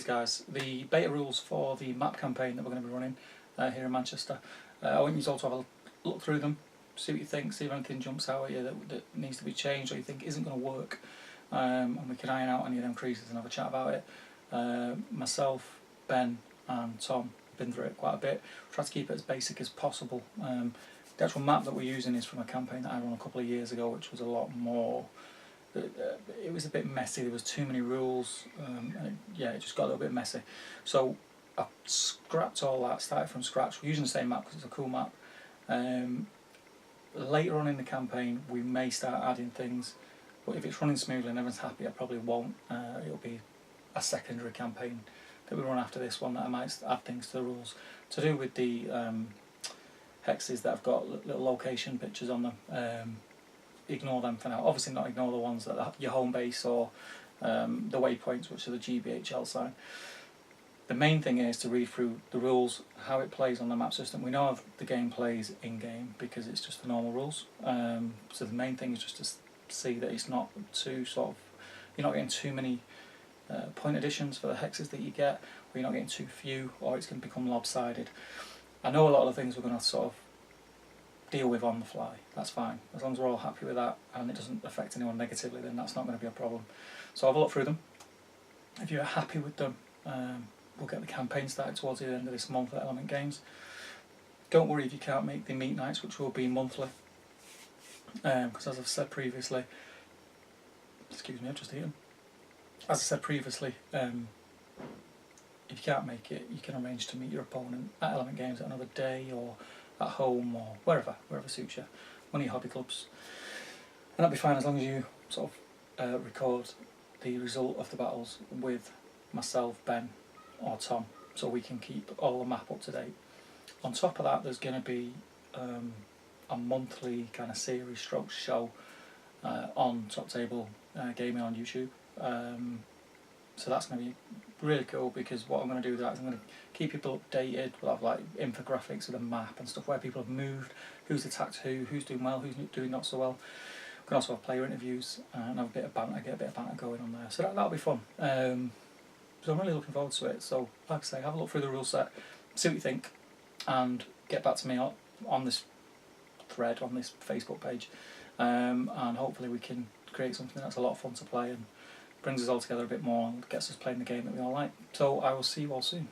is, guys, the beta rules for the map campaign that we're going to be running here in Manchester. I want you all to have a look through them, see what you think, see if anything jumps out at you that needs to be changed or you think isn't going to work, and we can iron out any of them creases and have a chat about it. Myself, Ben and Tom have been through it quite a bit. Try to keep it as basic as possible. The actual map that we're using is from a campaign that I ran a couple of years ago, which was a lot more... it was a bit messy, there was too many rules, and it just got a little bit messy. So I scrapped all that, started from scratch. We're using the same map because it's a cool map. Later on in the campaign we may start adding things, but if it's running smoothly and everyone's happy, I probably won't. It'll be a secondary campaign that we run after this one that I might add things to the rules. To do with the hexes that have got little location pictures on them, ignore them for now. Obviously not ignore the ones that are your home base or the waypoints, which are the GBHL sign. The main thing is to read through the rules, how it plays on the map system. We know the game plays in-game because it's just the normal rules. So the main thing is just to see that it's not too you're not getting too many point additions for the hexes that you get, or you're not getting too few, or it's going to become lopsided. I know a lot of the things we're going to sort of deal with on the fly. That's fine. As long as we're all happy with that and it doesn't affect anyone negatively, then that's not going to be a problem. So have a look through them. If you're happy with them, we'll get the campaign started towards the end of this month at Element Games. Don't worry if you can't make the meet nights, which will be monthly, because as I've said previously, excuse me, I've just eaten. As I said previously, if you can't make it, you can arrange to meet your opponent at Element Games at another day or at home or wherever suits you, one of your hobby clubs. And that'll be fine as long as you sort of record the result of the battles with myself, Ben or Tom, so we can keep all the map up to date. On top of that, there's going to be a monthly kind of series stroke show on Top Table Gaming on YouTube. So that's going to be really cool, because what I'm going to do with that is I'm going to keep people updated. We'll have like infographics of the map and stuff, where people have moved, who's attacked who's doing well, who's doing not so well. We can also have player interviews and have a bit of banter, get a bit of banter going on there. So that'll be fun. So I'm really looking forward to it. So like I say, have a look through the rule set, see what you think, and get back to me on this thread, on this Facebook page, and hopefully we can create something that's a lot of fun to play and brings us all together a bit more and gets us playing the game that we all like. So I will see you all soon.